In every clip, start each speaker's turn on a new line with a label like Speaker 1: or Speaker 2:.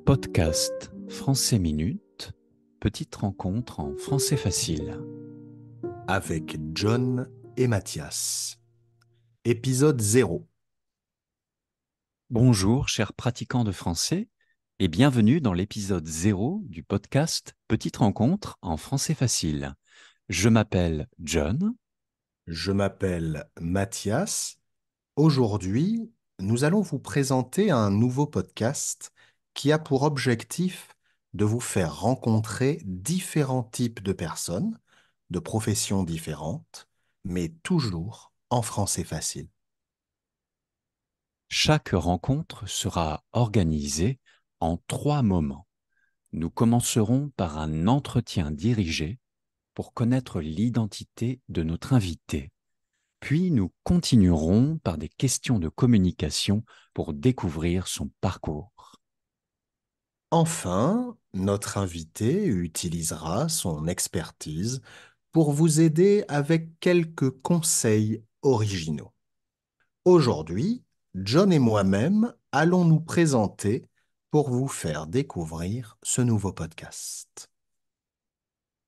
Speaker 1: Podcast Français Minute, petite rencontre en français facile.
Speaker 2: Avec John et Mathias. Épisode 0.
Speaker 1: Bonjour chers pratiquants de français et bienvenue dans l'épisode 0 du podcast Petite rencontre en français facile. Je m'appelle John.
Speaker 2: Je m'appelle Mathias. Aujourd'hui, nous allons vous présenter un nouveau podcast qui a pour objectif de vous faire rencontrer différents types de personnes, de professions différentes, mais toujours en français facile.
Speaker 1: Chaque rencontre sera organisée en 3 moments. Nous commencerons par un entretien dirigé pour connaître l'identité de notre invité. Puis nous continuerons par des questions de communication pour découvrir son parcours.
Speaker 2: Enfin, notre invité utilisera son expertise pour vous aider avec quelques conseils originaux. Aujourd'hui, John et moi-même allons nous présenter pour vous faire découvrir ce nouveau podcast.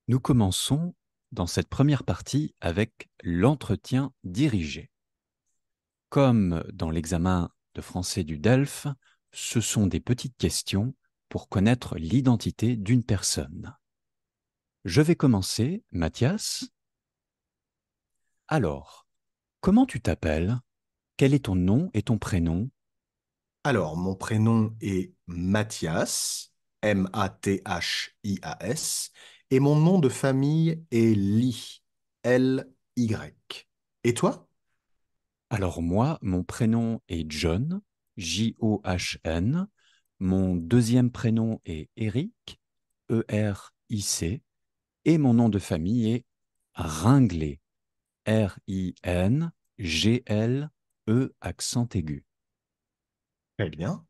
Speaker 1: Nous commençons dans cette première partie avec l'entretien dirigé. Comme dans l'examen de français du DELF, ce sont des petites questions pour connaître l'identité d'une personne. Je vais commencer, Mathias. Alors, comment tu t'appelles? Quel est ton nom et ton prénom?
Speaker 2: Alors, mon prénom est Mathias, Mathias, et mon nom de famille est Ly, Ly. Et toi?
Speaker 1: Alors moi, mon prénom est John, John. Mon deuxième prénom est Eric, Eric. Et mon nom de famille est Ringlé, Ringle, accent aigu.
Speaker 2: Très bien.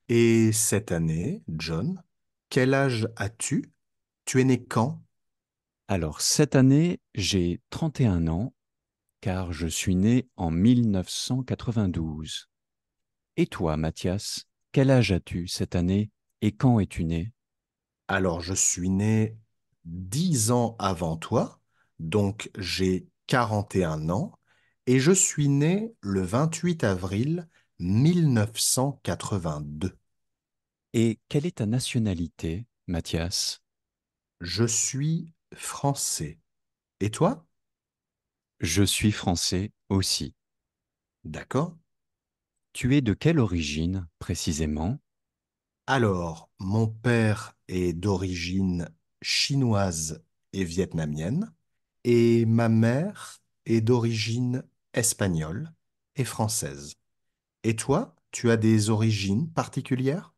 Speaker 2: Et cette année, John, quel âge as-tu? Tu es né quand?
Speaker 1: Alors cette année, j'ai 31 ans car je suis né en 1992. Et toi, Mathias, quel âge as-tu cette année et quand es-tu né?
Speaker 2: Alors, je suis né 10 ans avant toi, donc j'ai 41 ans, et je suis né le 28 avril 1982.
Speaker 1: Et quelle est ta nationalité, Mathias?
Speaker 2: Je suis français. Et toi?
Speaker 1: Je suis français aussi.
Speaker 2: D'accord?
Speaker 1: Tu es de quelle origine, précisément?
Speaker 2: Alors, mon père est d'origine chinoise et vietnamienne, et ma mère est d'origine espagnole et française. Et toi, tu as des origines particulières?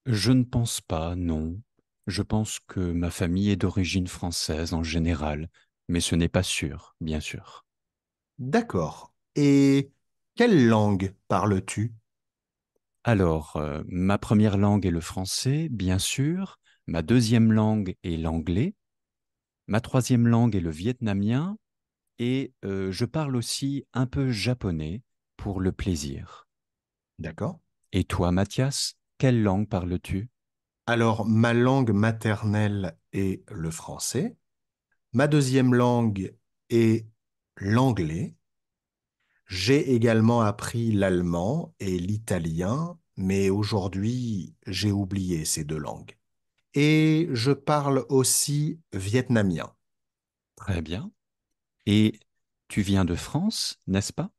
Speaker 1: Je ne pense pas, non. Je pense que ma famille est d'origine française en général, mais ce n'est pas sûr, bien sûr.
Speaker 2: D'accord. Et quelle langue parles-tu?
Speaker 1: Alors, ma première langue est le français, bien sûr. Ma deuxième langue est l'anglais. Ma troisième langue est le vietnamien. Et je parle aussi un peu japonais pour le plaisir.
Speaker 2: D'accord.
Speaker 1: Et toi, Mathias, quelle langue parles-tu?
Speaker 2: Alors, ma langue maternelle est le français. Ma deuxième langue est l'anglais. J'ai également appris l'allemand et l'italien, mais aujourd'hui, j'ai oublié ces deux langues. Et je parle aussi vietnamien.
Speaker 1: Très bien. Et tu viens de France, n'est-ce pas?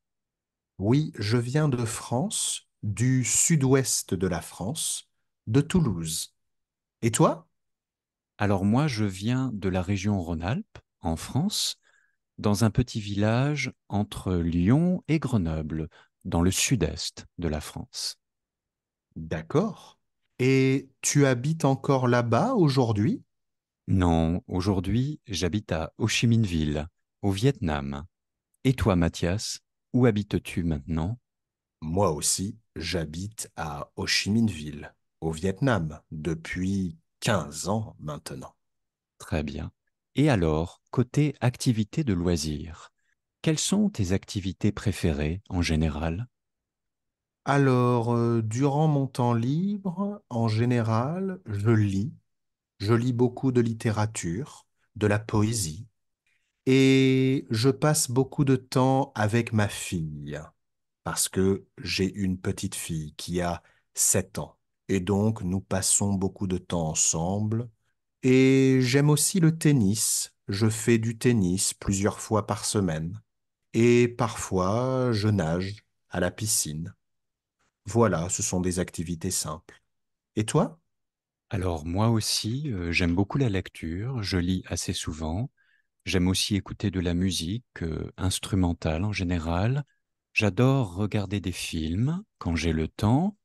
Speaker 2: Oui, je viens de France, du sud-ouest de la France, de Toulouse. Et toi?
Speaker 1: Alors moi, je viens de la région Rhône-Alpes, en France, dans un petit village entre Lyon et Grenoble, dans le sud-est de la France.
Speaker 2: D'accord. Et tu habites encore là-bas aujourd'hui?
Speaker 1: Non, aujourd'hui, j'habite à Ho Chi Minh Ville, au Vietnam. Et toi, Mathias, où habites-tu maintenant?
Speaker 2: Moi aussi, j'habite à Ho Chi Minh Ville, au Vietnam, depuis 15 ans maintenant.
Speaker 1: Très bien. Et alors, côté activités de loisirs, quelles sont tes activités préférées en général?
Speaker 2: Alors, durant mon temps libre, en général, je lis. Je lis beaucoup de littérature, de la poésie, et je passe beaucoup de temps avec ma fille, parce que j'ai une petite fille qui a 7 ans. Et donc, nous passons beaucoup de temps ensemble. Et j'aime aussi le tennis. Je fais du tennis plusieurs fois par semaine. Et parfois, je nage à la piscine. Voilà, ce sont des activités simples. Et toi?
Speaker 1: Alors moi aussi, j'aime beaucoup la lecture, je lis assez souvent. J'aime aussi écouter de la musique instrumentale en général. J'adore regarder des films quand j'ai le temps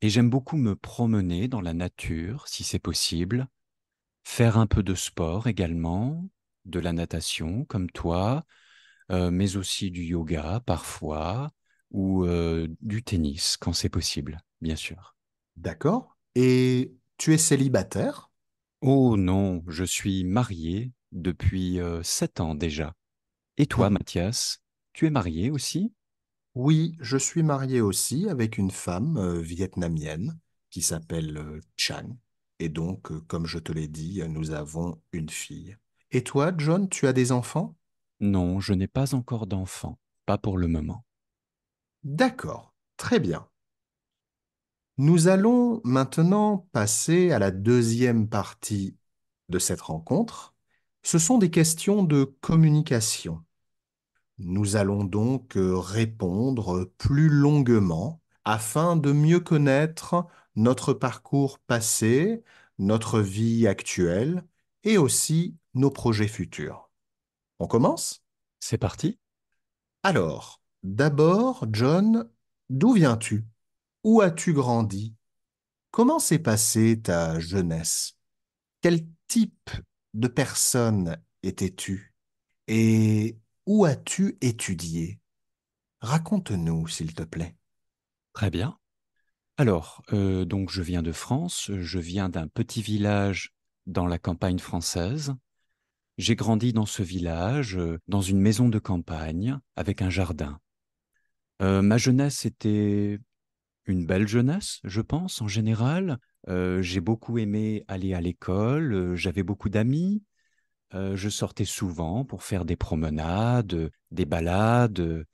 Speaker 1: et j'aime beaucoup me promener dans la nature si c'est possible, faire un peu de sport également, de la natation comme toi, mais aussi du yoga parfois ou du tennis quand c'est possible, bien sûr.
Speaker 2: D'accord. Et tu es célibataire?
Speaker 1: Oh non, je suis marié depuis 7 ans déjà. Et toi,
Speaker 2: Mhm.
Speaker 1: Mathias, tu es marié aussi?
Speaker 2: Oui, je suis marié aussi avec une femme vietnamienne qui s'appelle Chang. Et donc, comme je te l'ai dit, nous avons une fille. Et toi, John, tu as des enfants?
Speaker 1: Non, je n'ai pas encore d'enfant, pas pour le moment.
Speaker 2: D'accord, très bien. Nous allons maintenant passer à la deuxième partie de cette rencontre. Ce sont des questions de communication. Nous allons donc répondre plus longuement afin de mieux connaître notre parcours passé, notre vie actuelle et aussi nos projets futurs. On commence?
Speaker 1: C'est parti?
Speaker 2: Alors, d'abord, John, d'où viens-tu? Où as-tu grandi? Comment s'est passée ta jeunesse? Quel type de personne étais-tu? Et où as-tu étudié? Raconte-nous, s'il te plaît.
Speaker 1: Très bien. Alors, donc je viens de France, je viens d'un petit village dans la campagne française. J'ai grandi dans ce village, dans une maison de campagne, avec un jardin. Ma jeunesse était une belle jeunesse, je pense, en général. J'ai beaucoup aimé aller à l'école, j'avais beaucoup d'amis. Je sortais souvent pour faire des promenades, des balades,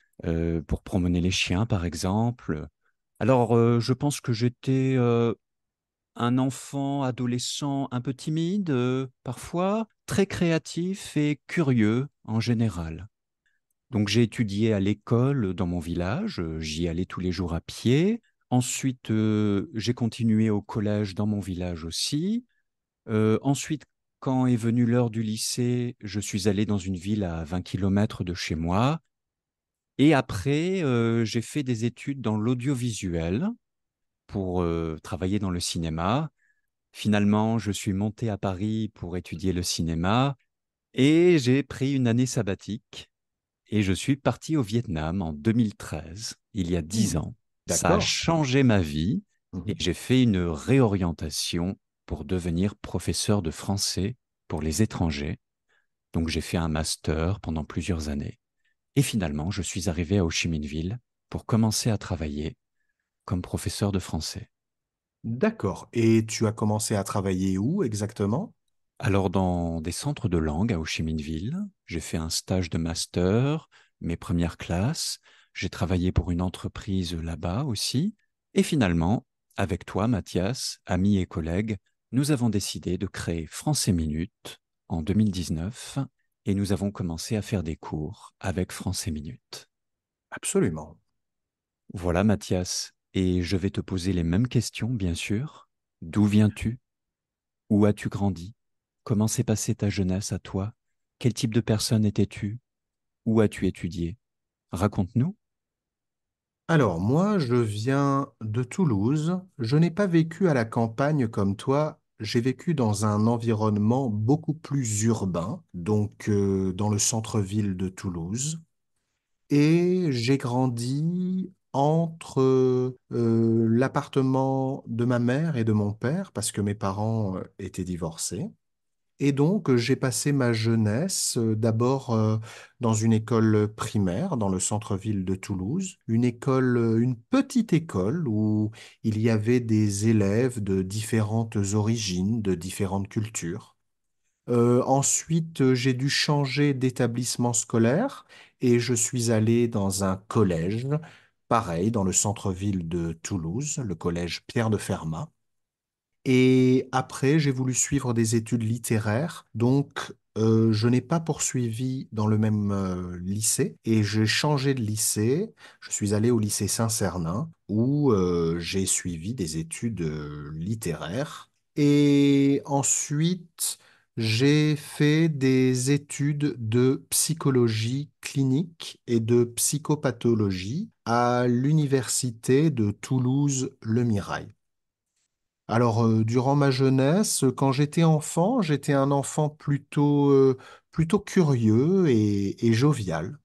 Speaker 1: pour promener les chiens, par exemple. Alors, je pense que j'étais un enfant, adolescent un peu timide, parfois, très créatif et curieux en général. Donc, j'ai étudié à l'école dans mon village, j'y allais tous les jours à pied. Ensuite, j'ai continué au collège dans mon village aussi. Ensuite, quand est venue l'heure du lycée, je suis allé dans une ville à 20 kilomètres de chez moi. Et après, j'ai fait des études dans l'audiovisuel pour travailler dans le cinéma. Finalement, je suis monté à Paris pour étudier le cinéma et j'ai pris une année sabbatique et je suis parti au Vietnam en 2013, il y a 10
Speaker 2: Hmm,
Speaker 1: ans. Ça a
Speaker 2: d'accord.
Speaker 1: changé ma vie et
Speaker 2: Mhm.
Speaker 1: j'ai fait une réorientation pour devenir professeur de français pour les étrangers. Donc j'ai fait un master pendant plusieurs années. Et finalement, je suis arrivé à Ho Chi Minh Ville pour commencer à travailler comme professeur de français.
Speaker 2: D'accord. Et tu as commencé à travailler où exactement?
Speaker 1: Alors, dans des centres de langue à Ho Chi Minh Ville, j'ai fait un stage de master, mes premières classes. J'ai travaillé pour une entreprise là-bas aussi. Et finalement, avec toi, Mathias, ami et collègue, nous avons décidé de créer Français Minute en 2019 et nous avons commencé à faire des cours avec Français Minute.
Speaker 2: Absolument.
Speaker 1: Voilà, Mathias, et je vais te poser les mêmes questions, bien sûr. D'où viens-tu? Où as-tu grandi? Comment s'est passée ta jeunesse à toi? Quel type de personne étais-tu? Où as-tu étudié? Raconte-nous.
Speaker 2: Alors, moi, je viens de Toulouse. Je n'ai pas vécu à la campagne comme toi. J'ai vécu dans un environnement beaucoup plus urbain, donc dans le centre-ville de Toulouse. Et j'ai grandi entre l'appartement de ma mère et de mon père, parce que mes parents étaient divorcés. Et donc, j'ai passé ma jeunesse d'abord dans une école primaire dans le centre-ville de Toulouse, une école, une petite école où il y avait des élèves de différentes origines, de différentes cultures. Ensuite, j'ai dû changer d'établissement scolaire et je suis allé dans un collège, pareil, dans le centre-ville de Toulouse, le collège Pierre de Fermat. Et après, j'ai voulu suivre des études littéraires. Donc, je n'ai pas poursuivi dans le même lycée et j'ai changé de lycée. Je suis allé au lycée Saint-Cernin où j'ai suivi des études littéraires. Et ensuite, j'ai fait des études de psychologie clinique et de psychopathologie à l'université de Toulouse-Le Mirail. Alors, durant ma jeunesse, quand j'étais enfant, j'étais un enfant plutôt curieux et jovial,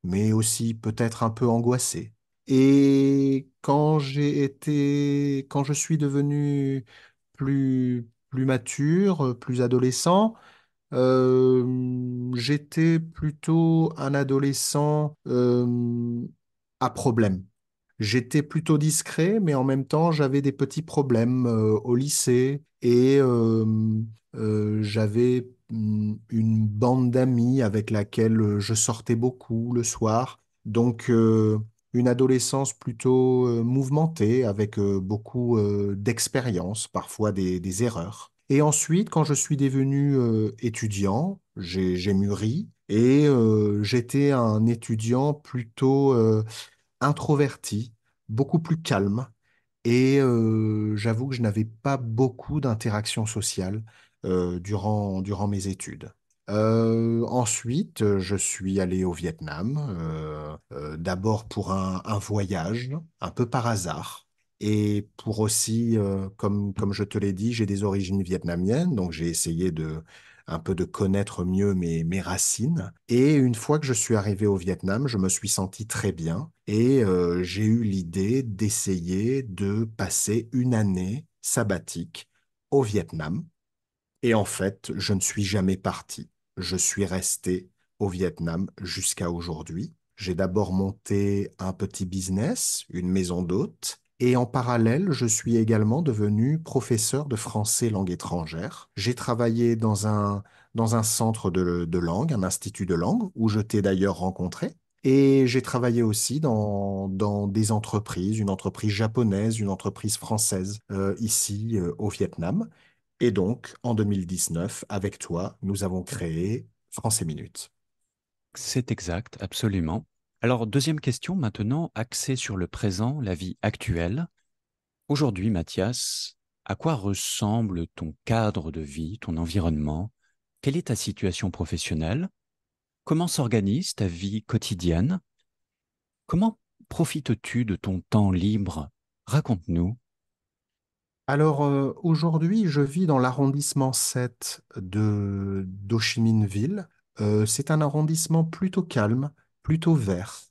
Speaker 2: mais aussi peut-être un peu angoissé. Et quand je suis devenu plus mature, plus adolescent, j'étais plutôt un adolescent à problème. J'étais plutôt discret, mais en même temps, j'avais des petits problèmes au lycée et j'avais une bande d'amis avec laquelle je sortais beaucoup le soir. Donc, une adolescence plutôt mouvementée avec beaucoup d'expérience, parfois des erreurs. Et ensuite, quand je suis devenu étudiant, j'ai mûri et j'étais un étudiant plutôt introverti, beaucoup plus calme. Et j'avoue que je n'avais pas beaucoup d'interactions sociales durant mes études. Ensuite, je suis allé au Vietnam, d'abord pour un voyage, un peu par hasard, et pour aussi, comme je te l'ai dit, j'ai des origines vietnamiennes, donc j'ai essayé un peu de connaître mieux mes racines. Et une fois que je suis arrivé au Vietnam, je me suis senti très bien et j'ai eu l'idée d'essayer de passer une année sabbatique au Vietnam. Et en fait, je ne suis jamais parti. Je suis resté au Vietnam jusqu'à aujourd'hui. J'ai d'abord monté un petit business, une maison d'hôtes, et en parallèle, je suis également devenu professeur de français langue étrangère. J'ai travaillé dans un centre de langue, un institut de langue, où je t'ai d'ailleurs rencontré. Et j'ai travaillé aussi dans des entreprises, une entreprise japonaise, une entreprise française, ici au Vietnam. Et donc, en 2019, avec toi, nous avons créé France et Minutes.
Speaker 1: C'est exact, absolument. Alors, deuxième question maintenant, axée sur le présent, la vie actuelle. Aujourd'hui, Mathias, à quoi ressemble ton cadre de vie, ton environnement? Quelle est ta situation professionnelle? Comment s'organise ta vie quotidienne? Comment profites-tu de ton temps libre? Raconte-nous.
Speaker 2: Alors, aujourd'hui, je vis dans l'arrondissement 7 de d'Ho Chi Minh Ville. C'est un arrondissement plutôt calme, plutôt vert.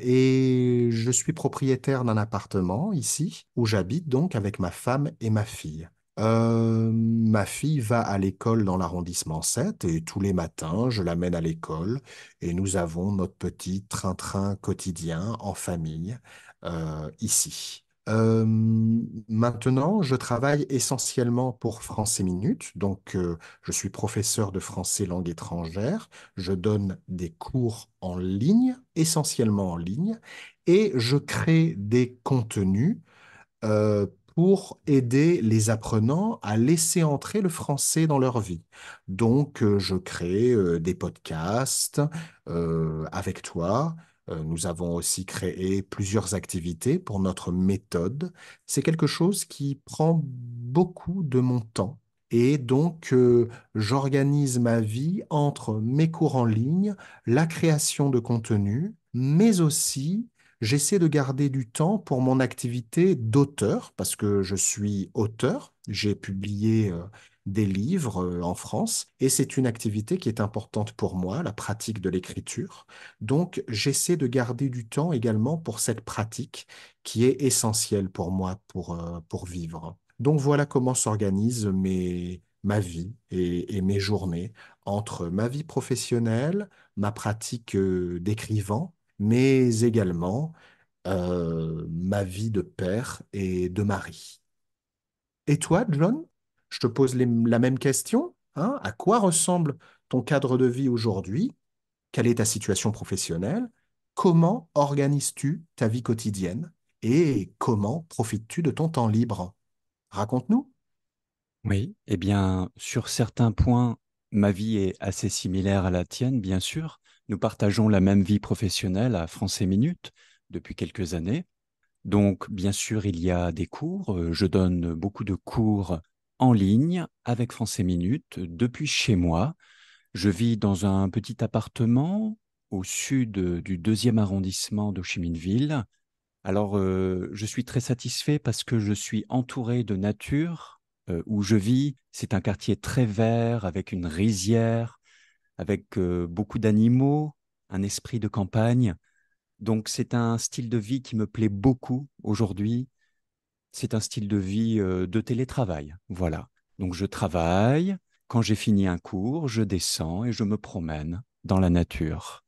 Speaker 2: Et je suis propriétaire d'un appartement ici, où j'habite donc avec ma femme et ma fille. Ma fille va à l'école dans l'arrondissement 7 et tous les matins, je l'amène à l'école et nous avons notre petit train-train quotidien en famille ici. Maintenant, je travaille essentiellement pour Français Minutes, donc je suis professeur de français langue étrangère, je donne des cours en ligne, essentiellement en ligne, et je crée des contenus euh, pour aider les apprenants à laisser entrer le français dans leur vie. Donc, je crée des podcasts avec toi. Nous avons aussi créé plusieurs activités pour notre méthode. C'est quelque chose qui prend beaucoup de mon temps. Et donc, j'organise ma vie entre mes cours en ligne, la création de contenu, mais aussi j'essaie de garder du temps pour mon activité d'auteur, parce que je suis auteur. J'ai publié des livres en France et c'est une activité qui est importante pour moi, la pratique de l'écriture. Donc, j'essaie de garder du temps également pour cette pratique qui est essentielle pour moi pour vivre. Donc, voilà comment s'organisent ma vie et mes journées entre ma vie professionnelle, ma pratique d'écrivain, mais également ma vie de père et de mari. Et toi, John, je te pose la même question, hein. À quoi ressemble ton cadre de vie aujourd'hui? Quelle est ta situation professionnelle? Comment organises-tu ta vie quotidienne? Et comment profites-tu de ton temps libre? Raconte-nous.
Speaker 1: Oui, eh bien, sur certains points, ma vie est assez similaire à la tienne, bien sûr. Nous partageons la même vie professionnelle à France et Minutes depuis quelques années. Donc, bien sûr, il y a des cours. Je donne beaucoup de cours en ligne avec France et Minutes depuis chez moi. Je vis dans un petit appartement au sud du deuxième arrondissement d'Ho Chi Minh Ville. Alors, je suis très satisfait parce que je suis entouré de nature. Où je vis, c'est un quartier très vert avec une rizière, avec beaucoup d'animaux, un esprit de campagne. Donc, c'est un style de vie qui me plaît beaucoup aujourd'hui. C'est un style de vie de télétravail. Voilà. Donc, je travaille. Quand j'ai fini un cours, je descends et je me promène dans la nature.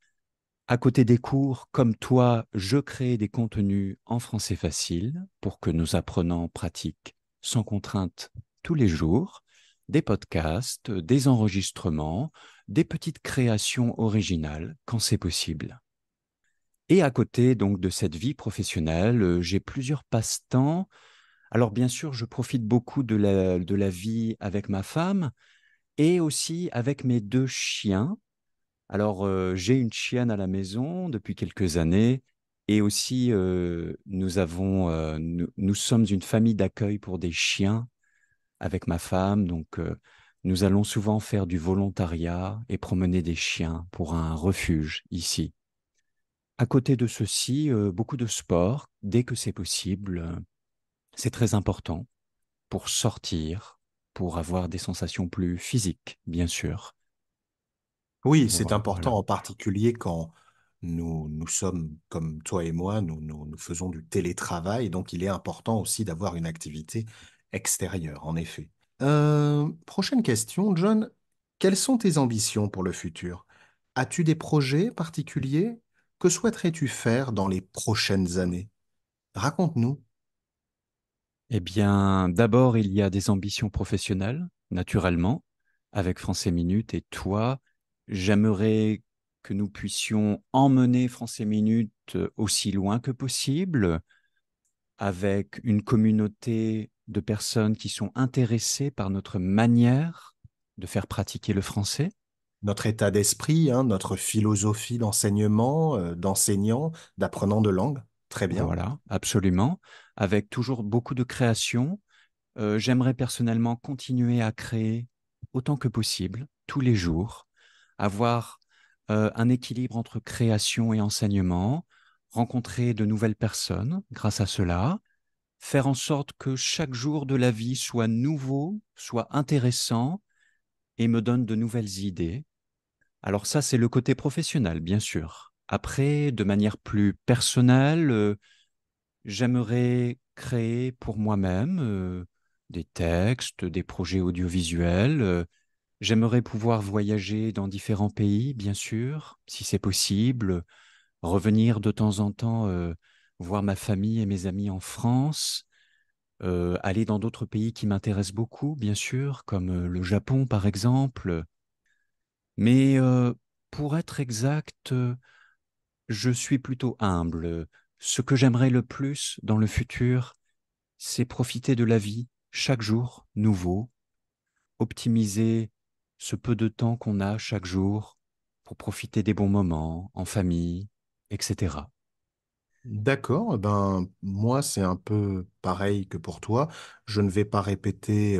Speaker 1: À côté des cours, comme toi, je crée des contenus en français facile pour que nos apprenants pratiquent sans contrainte tous les jours, des podcasts, des enregistrements, des petites créations originales quand c'est possible. Et à côté donc de cette vie professionnelle, j'ai plusieurs passe-temps. Alors bien sûr, je profite beaucoup de la vie avec ma femme et aussi avec mes deux chiens. Alors, j'ai une chienne à la maison depuis quelques années et aussi nous sommes une famille d'accueil pour des chiens avec ma femme. Donc, nous allons souvent faire du volontariat et promener des chiens pour un refuge ici. À côté de ceci, beaucoup de sport dès que c'est possible. C'est très important pour sortir, pour avoir des sensations plus physiques, bien sûr.
Speaker 2: Oui, c'est
Speaker 1: Voilà.
Speaker 2: important en particulier quand nous sommes, comme toi et moi, nous faisons du télétravail, donc il est important aussi d'avoir une activité extérieure, en effet. Prochaine question, John. Quelles sont tes ambitions pour le futur? As-tu des projets particuliers? Que souhaiterais-tu faire dans les prochaines années? Raconte-nous.
Speaker 1: Eh bien, d'abord, il y a des ambitions professionnelles, naturellement, avec France et Minutes. Et toi, j'aimerais que nous puissions emmener France et Minutes aussi loin que possible, avec une communauté de personnes qui sont intéressées par notre manière de faire pratiquer le français.
Speaker 2: Notre état d'esprit, hein, notre philosophie d'enseignement, d'enseignant, d'apprenant de langue. Très bien.
Speaker 1: Voilà, absolument, avec toujours beaucoup de création. J'aimerais personnellement continuer à créer autant que possible, tous les jours, avoir un équilibre entre création et enseignement, rencontrer de nouvelles personnes grâce à cela, faire en sorte que chaque jour de la vie soit nouveau, soit intéressant et me donne de nouvelles idées. Alors ça, c'est le côté professionnel, bien sûr. Après, de manière plus personnelle, j'aimerais créer pour moi-même des textes, des projets audiovisuels. J'aimerais pouvoir voyager dans différents pays, bien sûr, si c'est possible, revenir de temps en temps voir ma famille et mes amis en France, aller dans d'autres pays qui m'intéressent beaucoup, bien sûr, comme le Japon par exemple. Mais pour être exact, je suis plutôt humble. Ce que j'aimerais le plus dans le futur, c'est profiter de la vie chaque jour nouveau, optimiser ce peu de temps qu'on a chaque jour pour profiter des bons moments en famille, etc.
Speaker 2: D'accord, eh ben moi c'est un peu pareil que pour toi. Je ne vais pas répéter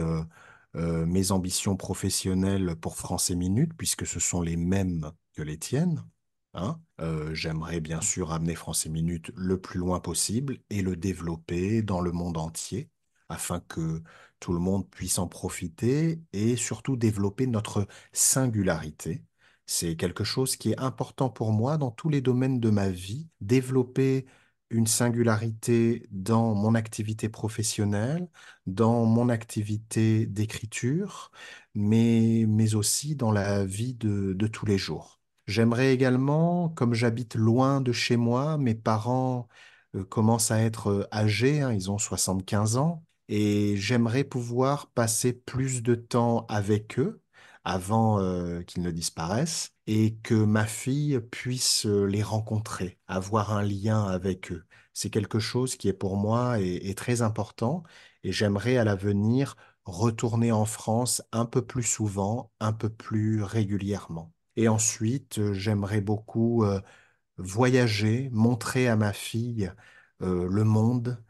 Speaker 2: mes ambitions professionnelles pour France et Minutes puisque ce sont les mêmes que les tiennes, hein. J'aimerais bien sûr amener France et Minutes le plus loin possible et le développer dans le monde entier afin que tout le monde puisse en profiter et surtout développer notre singularité. C'est quelque chose qui est important pour moi dans tous les domaines de ma vie, développer une singularité dans mon activité professionnelle, dans mon activité d'écriture, mais aussi dans la vie de tous les jours. J'aimerais également, comme j'habite loin de chez moi, mes parents commencent à être âgés, hein, ils ont 75 ans, et j'aimerais pouvoir passer plus de temps avec eux avant qu'ils ne disparaissent et que ma fille puisse les rencontrer, avoir un lien avec eux. C'est quelque chose qui est pour moi est très important et j'aimerais à l'avenir retourner en France un peu plus souvent, un peu plus régulièrement. Et ensuite, j'aimerais beaucoup voyager, montrer à ma fille le monde,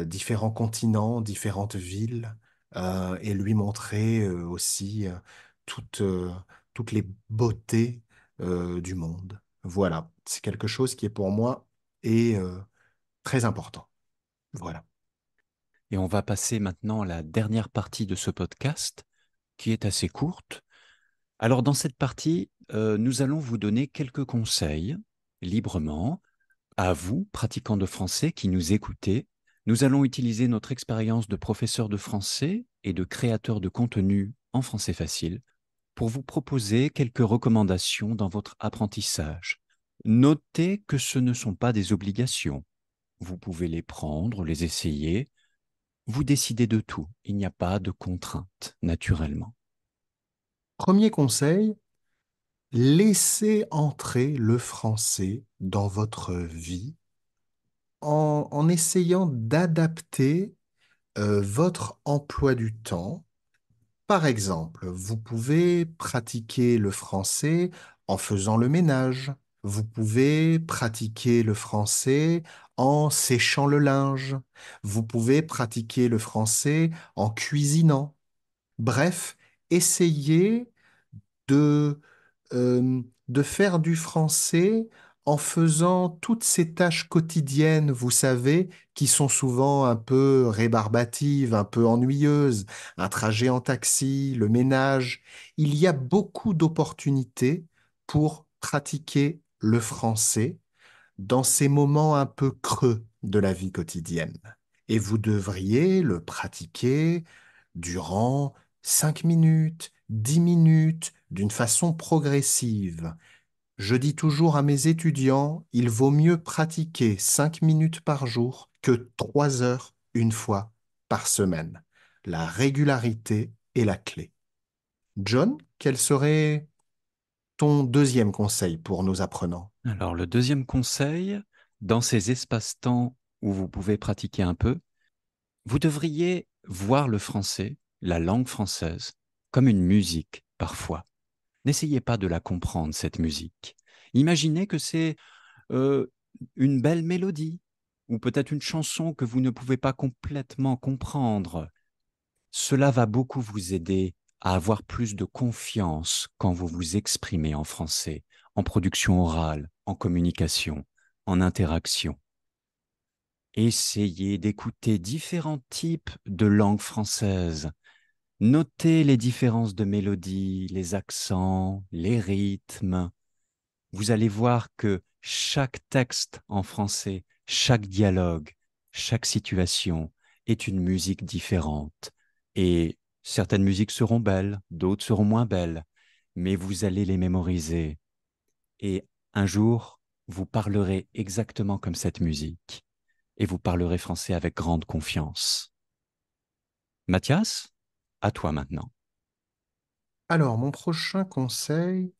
Speaker 2: différents continents, différentes villes, et lui montrer aussi toutes, toutes les beautés du monde. Voilà, c'est quelque chose qui est pour moi est très important. Voilà.
Speaker 1: Et on va passer maintenant à la dernière partie de ce podcast, qui est assez courte. Alors, dans cette partie, nous allons vous donner quelques conseils librement à vous, pratiquants de français qui nous écoutez. Nous allons utiliser notre expérience de professeur de français et de créateur de contenu en français facile pour vous proposer quelques recommandations dans votre apprentissage. Notez que ce ne sont pas des obligations. Vous pouvez les prendre, les essayer. Vous décidez de tout. Il n'y a pas de contraintes, naturellement.
Speaker 2: Premier conseil, laissez entrer le français dans votre vie en essayant d'adapter votre emploi du temps. Par exemple, vous pouvez pratiquer le français en faisant le ménage. Vous pouvez pratiquer le français en séchant le linge. Vous pouvez pratiquer le français en cuisinant. Bref, essayez de, de faire du français en faisant toutes ces tâches quotidiennes, vous savez, qui sont souvent un peu rébarbatives, un peu ennuyeuses, un trajet en taxi, le ménage. Il y a beaucoup d'opportunités pour pratiquer le français dans ces moments un peu creux de la vie quotidienne. Et vous devriez le pratiquer durant 5 minutes, 10 minutes, d'une façon progressive. Je dis toujours à mes étudiants, il vaut mieux pratiquer 5 minutes par jour que 3 heures une fois par semaine. La régularité est la clé. John, quel serait ton deuxième conseil pour nos apprenants?
Speaker 1: Alors, le deuxième conseil, dans ces espaces-temps où vous pouvez pratiquer un peu, vous devriez voir le français, la langue française, comme une musique parfois. N'essayez pas de la comprendre, cette musique. Imaginez que c'est euh, une belle mélodie ou peut-être une chanson que vous ne pouvez pas complètement comprendre. Cela va beaucoup vous aider à avoir plus de confiance quand vous vous exprimez en français, en production orale, en communication, en interaction. Essayez d'écouter différents types de langues françaises. Notez les différences de mélodie, les accents, les rythmes. Vous allez voir que chaque texte en français, chaque dialogue, chaque situation est une musique différente. Et certaines musiques seront belles, d'autres seront moins belles, mais vous allez les mémoriser. Et un jour, vous parlerez exactement comme cette musique et vous parlerez français avec grande confiance. Mathias, à toi maintenant.
Speaker 2: Alors, mon prochain conseil,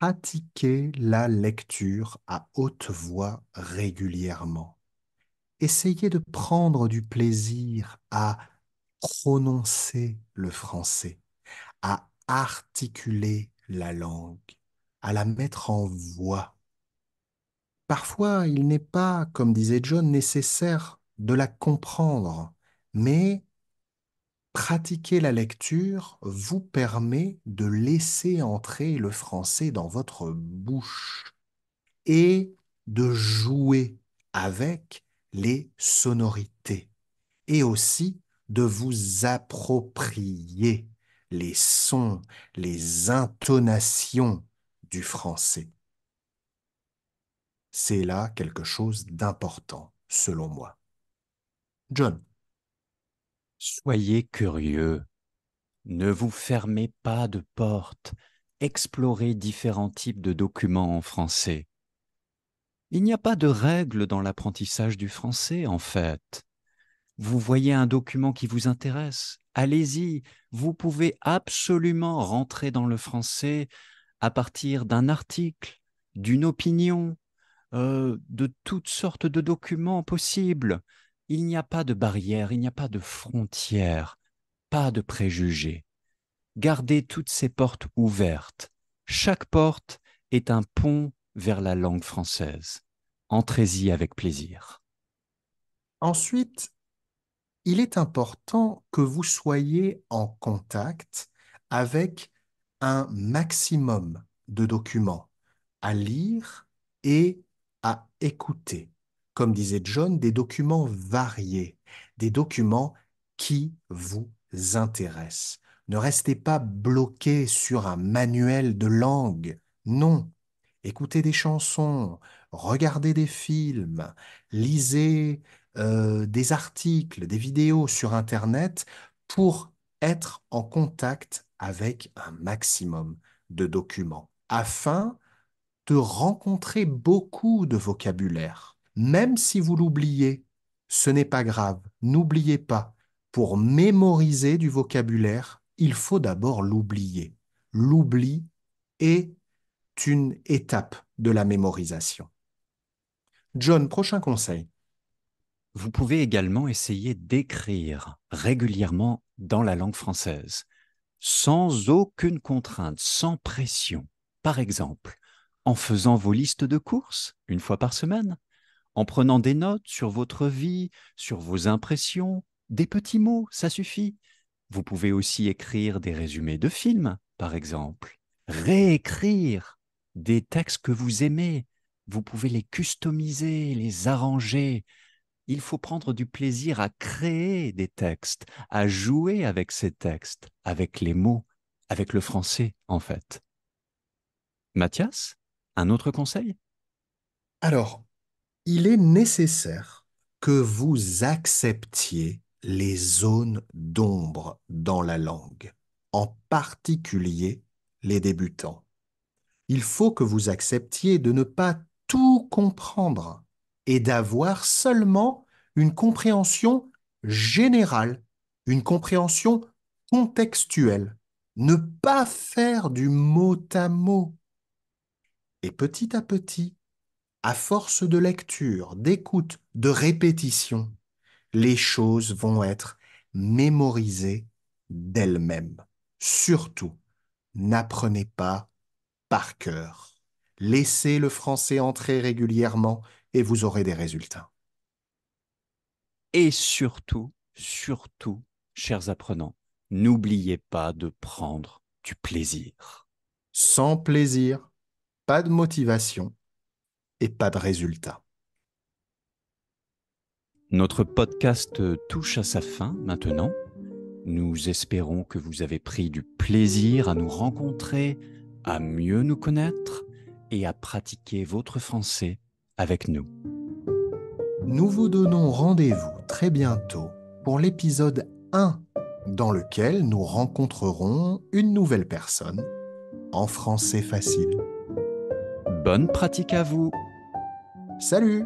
Speaker 2: pratiquez la lecture à haute voix régulièrement. Essayez de prendre du plaisir à prononcer le français, à articuler la langue, à la mettre en voix. Parfois, il n'est pas, comme disait John, nécessaire de la comprendre, mais pratiquer la lecture vous permet de laisser entrer le français dans votre bouche et de jouer avec les sonorités et aussi de vous approprier les sons, les intonations du français. C'est là quelque chose d'important, selon moi. John,
Speaker 1: Soyez curieux, ne vous fermez pas de porte, explorez différents types de documents en français. Il n'y a pas de règles dans l'apprentissage du français, en fait. Vous voyez un document qui vous intéresse, allez-y, vous pouvez absolument rentrer dans le français à partir d'un article, d'une opinion, de toutes sortes de documents possibles. Il n'y a pas de barrière, il n'y a pas de frontières, pas de préjugés. Gardez toutes ces portes ouvertes. Chaque porte est un pont vers la langue française. Entrez-y avec plaisir.
Speaker 2: ensuite, il est important que vous soyez en contact avec un maximum de documents à lire et à écouter. Comme disait John, des documents variés, des documents qui vous intéressent. Ne restez pas bloqué sur un manuel de langue. Non. Écoutez des chansons, regardez des films, lisez des articles, des vidéos sur Internet pour être en contact avec un maximum de documents afin de rencontrer beaucoup de vocabulaire. Même si vous l'oubliez, ce n'est pas grave. N'oubliez pas, pour mémoriser du vocabulaire, il faut d'abord l'oublier. L'oubli est une étape de la mémorisation. John, prochain conseil.
Speaker 1: Vous pouvez également essayer d'écrire régulièrement dans la langue française, sans aucune contrainte, sans pression. Par exemple, en faisant vos listes de courses une fois par semaine, en prenant des notes sur votre vie, sur vos impressions, des petits mots, ça suffit. Vous pouvez aussi écrire des résumés de films, par exemple. Réécrire des textes que vous aimez. Vous pouvez les customiser, les arranger. Il faut prendre du plaisir à créer des textes, à jouer avec ces textes, avec les mots, avec le français, en fait. Mathias, un autre conseil?
Speaker 2: Alors, il est nécessaire que vous acceptiez les zones d'ombre dans la langue, en particulier les débutants. Il faut que vous acceptiez de ne pas tout comprendre et d'avoir seulement une compréhension générale, une compréhension contextuelle. Ne pas faire du mot à mot. Et petit à petit, à force de lecture, d'écoute, de répétition, les choses vont être mémorisées d'elles-mêmes. Surtout, n'apprenez pas par cœur. Laissez le français entrer régulièrement et vous aurez des résultats.
Speaker 1: Et surtout, surtout, chers apprenants, n'oubliez pas de prendre du plaisir.
Speaker 2: Sans plaisir, pas de motivation et pas de résultat.
Speaker 1: Notre podcast touche à sa fin maintenant. Nous espérons que vous avez pris du plaisir à nous rencontrer, à mieux nous connaître et à pratiquer votre français avec nous.
Speaker 2: Nous vous donnons rendez-vous très bientôt pour l'épisode 1 dans lequel nous rencontrerons une nouvelle personne en français facile.
Speaker 1: Bonne pratique à vous!
Speaker 2: Salut!